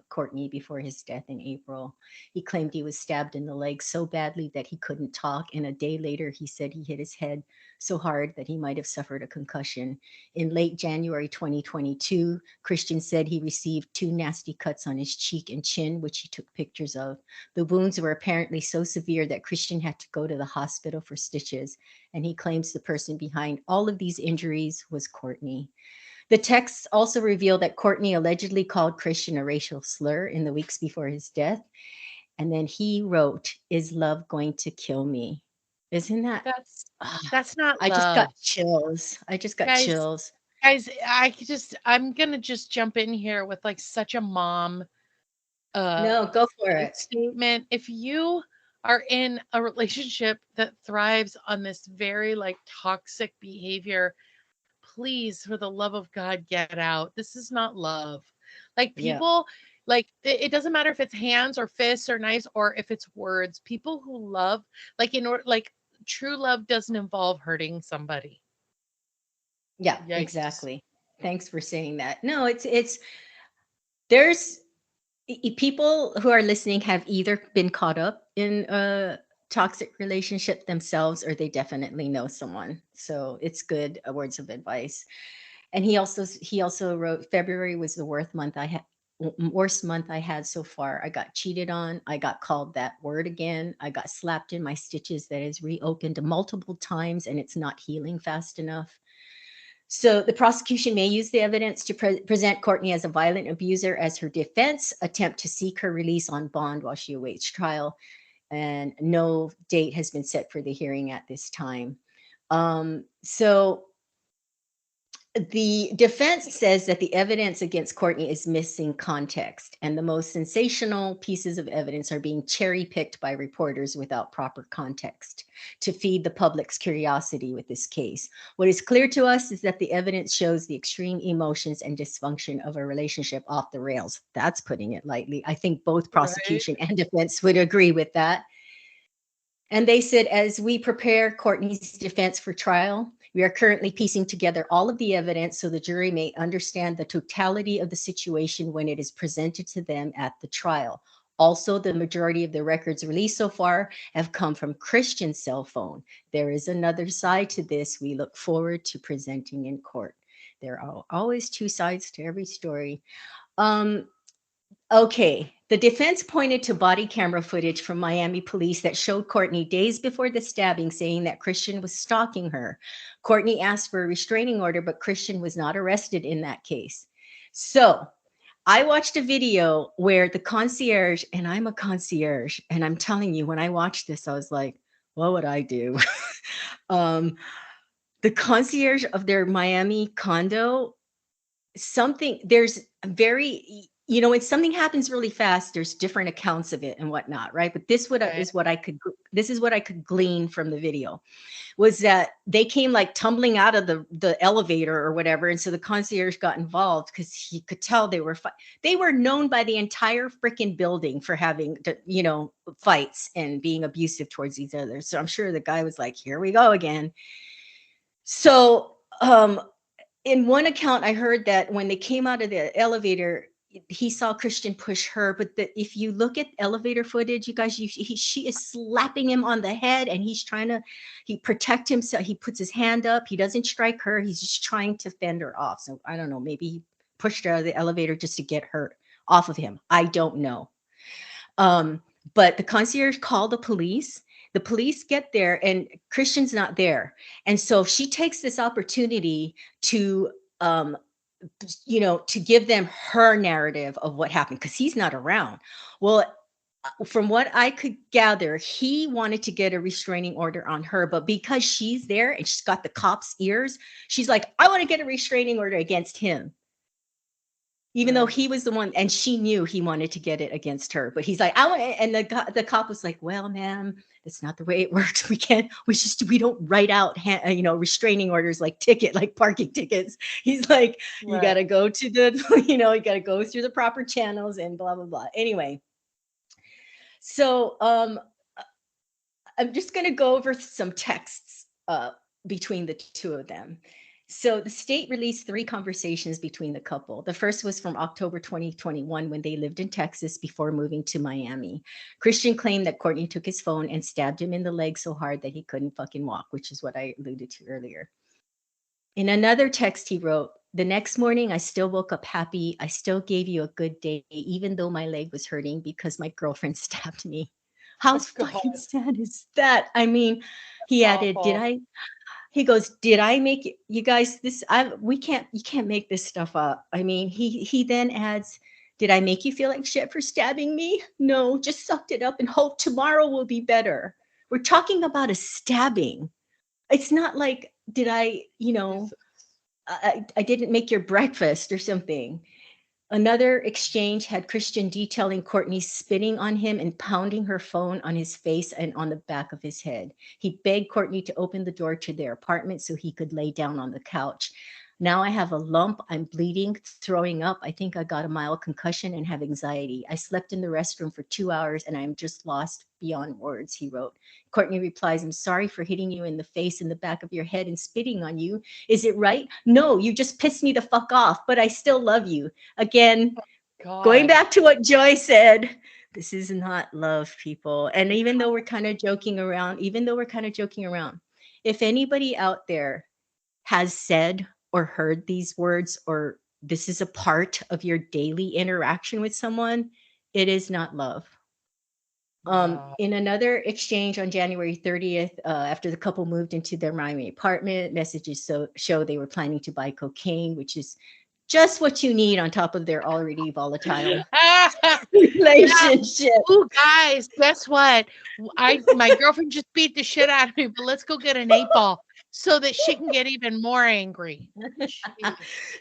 Courtney before his death in April. He claimed he was stabbed in the leg so badly that he couldn't talk, and a day later, he said he hit his head so hard that he might have suffered a concussion. In late January 2022, Christian said he received two nasty cuts on his cheek and chin, which he took pictures of. The wounds were apparently so severe that Christian had to go to the hospital for stitches, and he claims the person behind all of these injuries was Courtney. The texts also reveal that Courtney allegedly called Christian a racial slur in the weeks before his death. And then he wrote, "Is love going to kill me?" Isn't that? That's ah, that's not I just got love. chills. I just got Guys, chills. I'm gonna just jump in here with like such a mom uh No, go for it. statement. If you are in a relationship that thrives on this very like toxic behavior, please, for the love of God, get out. This is not love. Like Yeah. people, like it doesn't matter if it's hands or fists or knives or if it's words. People who love, like in order, like true love doesn't involve hurting somebody. Yeah, Yikes. exactly. Thanks for saying that. No, it's there's people who are listening have either been caught up in a toxic relationship themselves or they definitely know someone. So it's good words of advice. And he also wrote February was the worst month I had so far. I got cheated on. I got called that word again. I got slapped in my stitches that is reopened multiple times and it's not healing fast enough. So the prosecution may use the evidence to present Courtney as a violent abuser as her defense, attempt to seek her release on bond while she awaits trial, and no date has been set for the hearing at this time. So the defense says that the evidence against Courtney is missing context, and the most sensational pieces of evidence are being cherry picked by reporters without proper context to feed the public's curiosity with this case. What is clear to us is that the evidence shows the extreme emotions and dysfunction of a relationship off the rails. That's putting it lightly. I think both Right? prosecution and defense would agree with that. And they said, as we prepare Courtney's defense for trial, we are currently piecing together all of the evidence so the jury may understand the totality of the situation when it is presented to them at the trial. Also, the majority of the records released so far have come from Christian's cell phone. There is another side to this we look forward to presenting in court. There are always two sides to every story. Um, Okay, the defense pointed to body camera footage from Miami police that showed Courtney days before the stabbing saying that Christian was stalking her. Courtney asked for a restraining order, but Christian was not arrested in that case. So I watched a video where the concierge, and I'm a concierge, and I'm telling you, when I watched this, I was like, what would I do? um, the concierge of their Miami condo, something there's very you know, when something happens really fast, there's different accounts of it and whatnot, right? But Right. this is what I could glean from the video, was that they came like tumbling out of the elevator or whatever, and so the concierge got involved because he could tell they were known by the entire freaking building for having you know, fights and being abusive towards each other. So I'm sure the guy was like, here we go again. So in one account, I heard that when they came out of the elevator, he saw Christian push her. But if you look at elevator footage, you guys, she is slapping him on the head, and he's trying to protect himself. He puts his hand up. He doesn't strike her. He's just trying to fend her off. So I don't know. Maybe he pushed her out of the elevator just to get her off of him. I don't know. But the concierge called the police. The police get there and Christian's not there. And so she takes this opportunity to, you know, to give them her narrative of what happened because he's not around. Well, from what I could gather, he wanted to get a restraining order on her, but because she's there and she's got the cop's ears, she's like, I want to get a restraining order against him. Even though he was the one, and she knew he wanted to get it against her, but he's like, I want it. And the cop was like, well, ma'am, that's not the way it works. We don't write out, you know, restraining orders like parking tickets. He's like, you got to go to the, you know, you got to go through the proper channels and blah, blah, blah. Anyway. So, I'm just going to go over some texts, between the two of them. So the state released 3 conversations between the couple. The first was from October 2021 when they lived in Texas before moving to Miami. Christian claimed that Courtney took his phone and stabbed him in the leg so hard that he couldn't fucking walk, which is what I alluded to earlier. In another text he wrote, the next morning I still woke up happy. I still gave you a good day, even though my leg was hurting because my girlfriend stabbed me. How fucking sad is that? I mean, he added, he goes, did I make you guys this? You can't make this stuff up. I mean, he then adds, did I make you feel like shit for stabbing me? No, just sucked it up and hope tomorrow will be better. We're talking about a stabbing. It's not like, did I, you know, I didn't make your breakfast or something. Another exchange had Christian detailing Courtney spitting on him and pounding her phone on his face and on the back of his head. He begged Courtney to open the door to their apartment so he could lay down on the couch. Now I have a lump. I'm bleeding, throwing up. I think I got a mild concussion and have anxiety. I slept in the restroom for 2 hours and I'm just lost beyond words, he wrote. Courtney replies, I'm sorry for hitting you in the face and the back of your head and spitting on you. Is it right? No, you just pissed me the fuck off, but I still love you. Again, going back to what Joy said, this is not love, people. And even though we're kind of joking around, if anybody out there has said or heard these words, or this is a part of your daily interaction with someone, it is not love. In another exchange on January 30th, after the couple moved into their Miami apartment, messages show they were planning to buy cocaine, which is just what you need on top of their already volatile relationship. Ooh, guys, guess what? My girlfriend just beat the shit out of me, but let's go get an 8-ball so that she can get even more angry.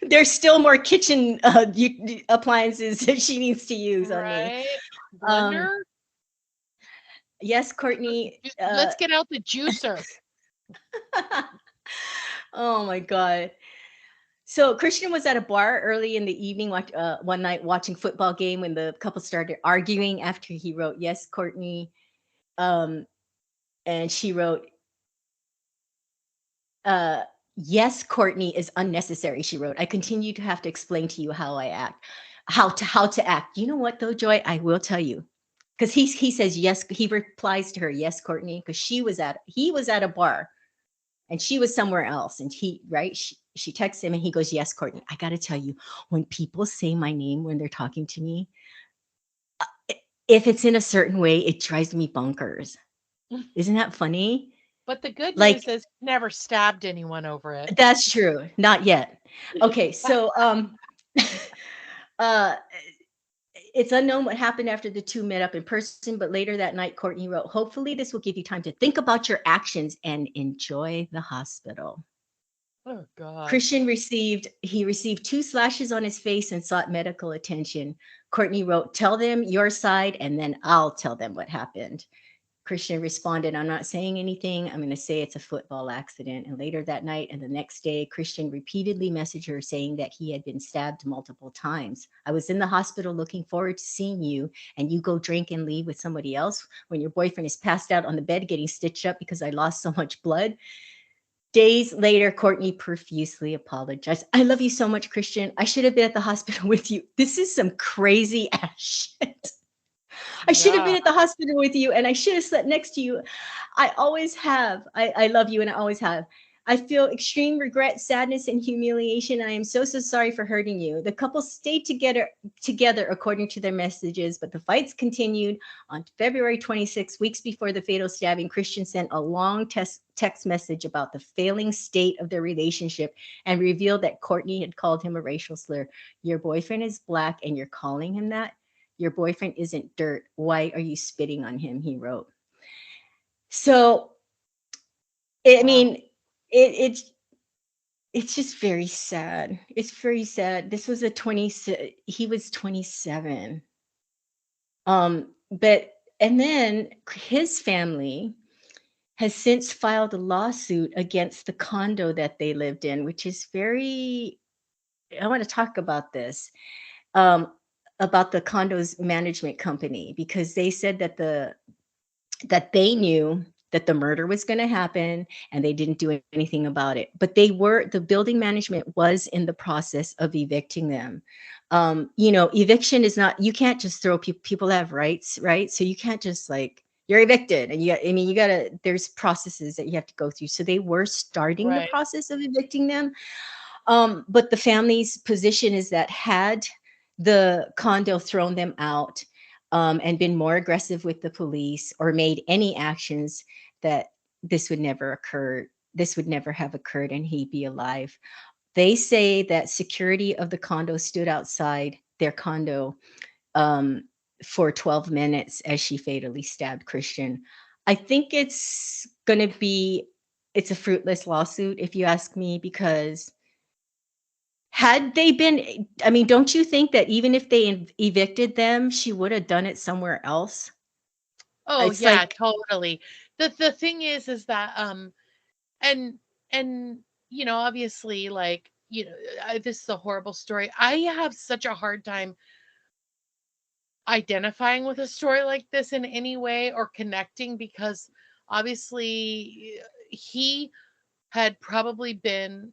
There's still more kitchen appliances that she needs to use on me. Blender? Yes, Courtney. Let's get out the juicer. Oh my God. So Christian was at a bar early in the evening, one night watching football game when the couple started arguing after he wrote, yes, Courtney. And she wrote, yes, Courtney is unnecessary. She wrote, I continue to have to explain to you how I act, how to act. You know what though, Joy? I will tell you. Because he says, yes, he replies to her, yes, Courtney, because he was at a bar and she was somewhere else. And she texts him and he goes, yes, Courtney, I got to tell you, when people say my name when they're talking to me, if it's in a certain way, it drives me bonkers. Isn't that funny? But the good news is never stabbed anyone over it. That's true. Not yet. Okay. So, it's unknown what happened after the two met up in person, but later that night, Courtney wrote, hopefully this will give you time to think about your actions and enjoy the hospital. Oh, God. Christian received 2 slashes on his face and sought medical attention. Courtney wrote, "Tell them your side, and then I'll tell them what happened." Christian responded, "I'm not saying anything. I'm going to say it's a football accident." And later that night and the next day, Christian repeatedly messaged her saying that he had been stabbed multiple times. "I was in the hospital looking forward to seeing you, and you go drink and leave with somebody else when your boyfriend is passed out on the bed getting stitched up because I lost so much blood." Days later, Courtney profusely apologized. "I love you so much, Christian. I should have been at the hospital with you." This is some crazy ass shit. "I should have Yeah. been at the hospital with you and I should have slept next to you. I always have. I love you and I always have. I feel extreme regret, sadness, and humiliation. I am so, so sorry for hurting you." The couple stayed together according to their messages, but the fights continued. On February 26, weeks before the fatal stabbing, Christian sent a long text message about the failing state of their relationship and revealed that Courtney had called him a racial slur. "Your boyfriend is black and you're calling him that? Your boyfriend isn't dirt. Why are you spitting on him?" he wrote. So, I Wow. mean, it's just very sad. It's very sad. This was he was 27. But and then his family has since filed a lawsuit against the condo that they lived in, which is very, I want to talk about this. Um, about the condo's management company, because they said that they knew that the murder was going to happen and they didn't do anything about it. But the building management was in the process of evicting them. Eviction is not, you can't just throw people have rights, right? So you can't just like, you're evicted and you gotta, there's processes that you have to go through. So they were starting the Right. process of evicting them. But the family's position is that had the condo thrown them out, and been more aggressive with the police or made any actions, that this would never occur. This would never have occurred and he'd be alive. They say that security of the condo stood outside their condo, um, for 12 minutes as she fatally stabbed Christian. I think it's a fruitless lawsuit, if you ask me, because had they been, I mean, don't you think that even if they evicted them, she would have done it somewhere else? Oh It's yeah, like, totally. The thing is that and and obviously, like, this is a horrible story. I have such a hard time identifying with a story like this in any way or connecting, because obviously he had probably been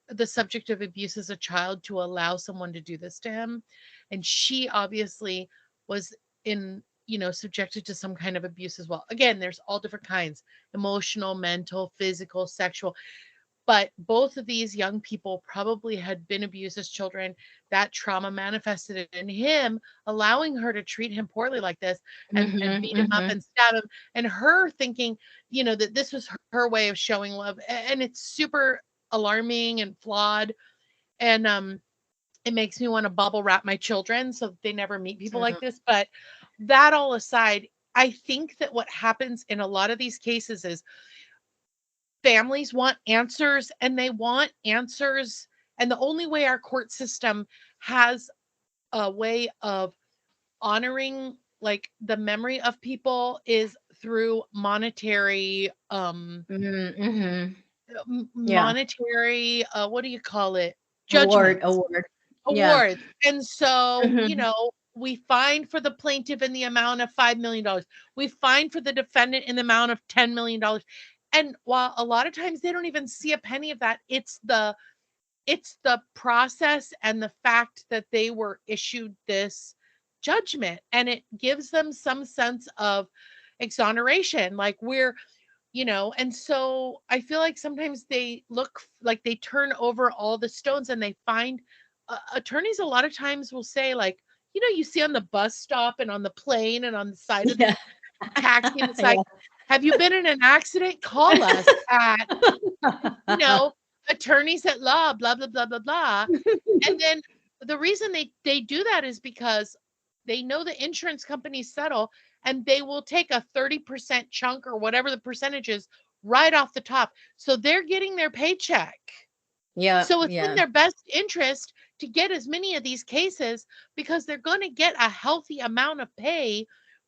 the subject of abuse as a child to allow someone to do this to him, and she obviously was in subjected to some kind of abuse as well. Again, there's all different kinds: emotional, mental, physical, sexual. But both of these young people probably had been abused as children. That trauma manifested in him, allowing her to treat him poorly like this, and mhm, beat him up mhm, and stab him, and her thinking, that this was her way of showing love. And it's super alarming and flawed. And it makes me want to bubble wrap my children so that they never meet people like mhm, this. But that all aside, I think that what happens in a lot of these cases is families want answers, and they want answers. And the only way our court system has a way of honoring, like, the memory of people is through mhm, mhm. Yeah. monetary, what do you call it, Award, judgments, award. Yeah. awards. And so, Mhm. we find for the plaintiff in the amount of $5 million, we find for the defendant in the amount of $10 million. And while a lot of times they don't even see a penny of that, it's the process and the fact that they were issued this judgment, and it gives them some sense of exoneration, like and so I feel like sometimes they look like they turn over all the stones, and they find attorneys a lot of times will say, like, you see on the bus stop and on the plane and on the side of Yeah. the taxi, and it's like, Yeah. have you been in an accident? Call us at you know, attorneys at law, blah, blah, blah, blah, blah. And then the reason they do that is because they know the insurance companies settle, and they will take a 30% chunk or whatever the percentage is right off the top. So they're getting their paycheck. Yeah, So it's in yeah. their best interest to get as many of these cases because they're going to get a healthy amount of pay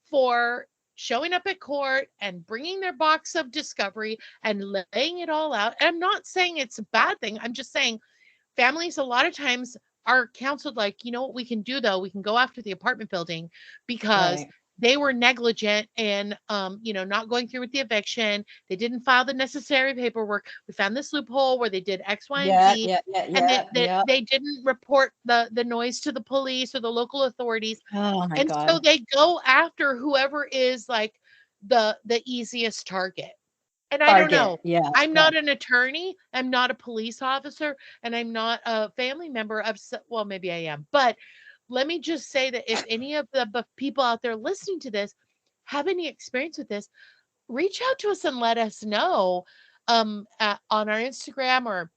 for showing up at court and bringing their box of discovery and laying it all out. And I'm not saying it's a bad thing. I'm just saying families a lot of times are counseled like, you know what we can do though? We can go after the apartment building because Right. they were negligent in not going through with the eviction. They didn't file the necessary paperwork. We found this loophole where they did X, Y, and Yeah, Z, yeah, yeah, and yeah, yeah. they didn't report the noise to the police or the local authorities. Oh my And so God. they go after whoever is like the easiest target. And I don't Target. know. Yeah, I'm yeah. not an attorney. I'm not a police officer, and I'm not a family member of. Well, maybe I am, but let me just say that if any of the people out there listening to this have any experience with this, reach out to us and let us know on our Instagram or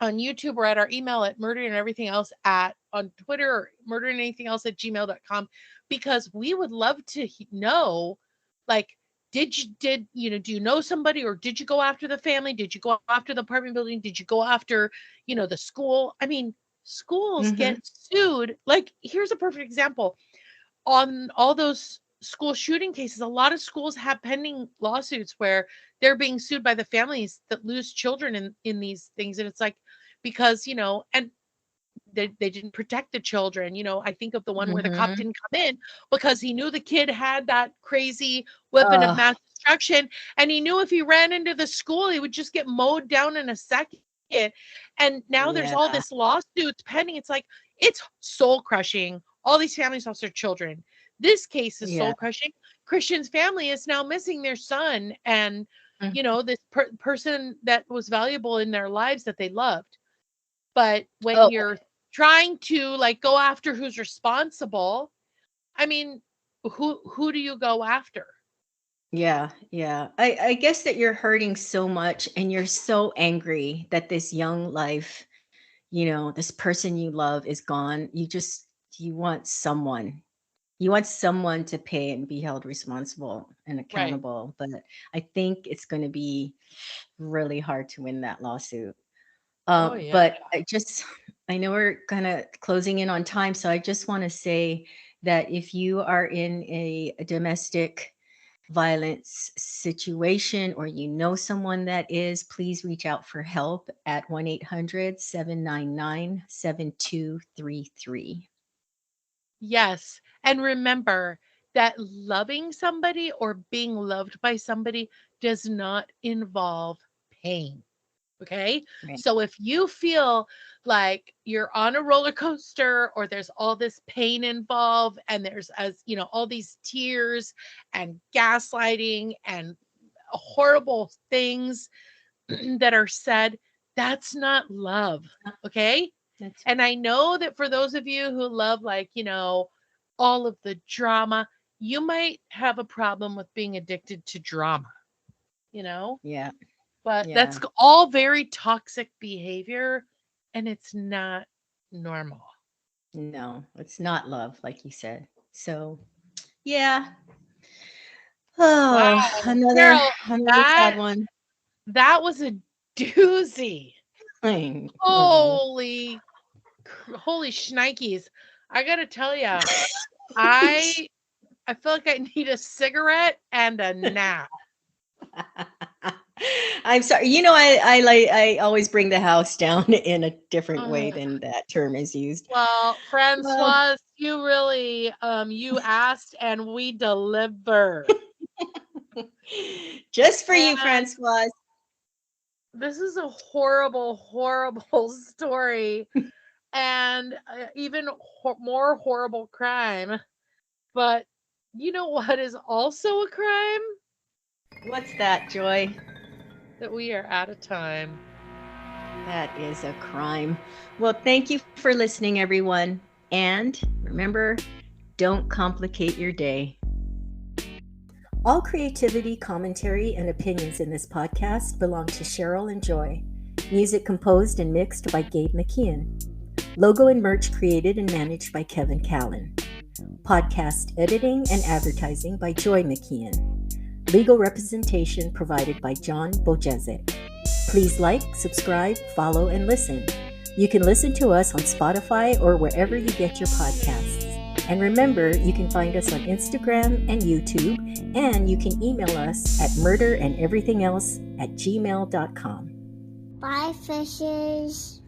on YouTube or at our email at murder and everything else at on Twitter or murder and anything else at gmail.com, because we would love to know, like, do you know somebody, or did you go after the family? Did you go after the apartment building? Did you go after, the school? I mean, schools Mm-hmm. get sued. Like, here's a perfect example. On all those school shooting cases, a lot of schools have pending lawsuits where they're being sued by the families that lose children in these things. And it's like, because, and they didn't protect the children. I think of the one where the cop Mm-hmm. didn't come in because he knew the kid had that crazy weapon of Uh, mass destruction. And he knew if he ran into the school, he would just get mowed down in a second. And now there's yeah, all this lawsuits pending. It's like, it's soul crushing. All these families lost their children. This case is yeah. soul crushing. Christian's family is now missing their son and, Mm. this person that was valuable in their lives that they loved. But when Oh, you're trying to like go after who's responsible, I mean, who do you go after? yeah, yeah. I guess that you're hurting so much and you're so angry that this young life, this person you love is gone. You want someone. You want someone to pay and be held responsible and Right. accountable. But I think it's going to be really hard to win that lawsuit. Oh yeah. But I know we're kind of closing in on time. So I just want to say that if you are in a domestic violence situation or you know someone that is, please reach out for help at 1-800-799-7233. Yes. And remember that loving somebody or being loved by somebody does not involve pain. Okay. Right. So if you feel like you're on a roller coaster or there's all this pain involved and there's, all these tears and gaslighting and horrible things that are said, that's not love. Okay. That's And I know that for those of you who love, like, all of the drama, you might have a problem with being addicted to drama, you know? yeah, But yeah. that's all very toxic behavior, and it's not normal. No, it's not love, like you said. So yeah. Oh, Wow. another Cheryl, another sad that one. that was a doozy. Mhm. Holy shnikes. I gotta tell you, I I feel like I need a cigarette and a nap. I'm sorry. I always bring the house down in a different way Ugh. than that term is used. Well, Well, Francoise, you really you asked and we delivered. just for you, And Francois. this is a horrible, horrible story, and even more horrible crime. But you know what is also a crime? What's that, Joy? That we are out of time. That is a crime. Well, thank you for listening, everyone. And remember, don't complicate your day. All creativity, commentary, and opinions in this podcast belong to Cheryl and Joy. Music composed and mixed by Gabe McKeon. Logo and merch created and managed by Kevin Callan. Podcast editing and advertising by Joy McKeon. Legal representation provided by John Bojezek. Please like, subscribe, follow, and listen. You can listen to us on Spotify or wherever you get your podcasts. And remember, you can find us on Instagram and YouTube, and you can email us at murderandeverythingelse@gmail.com. Bye, fishes.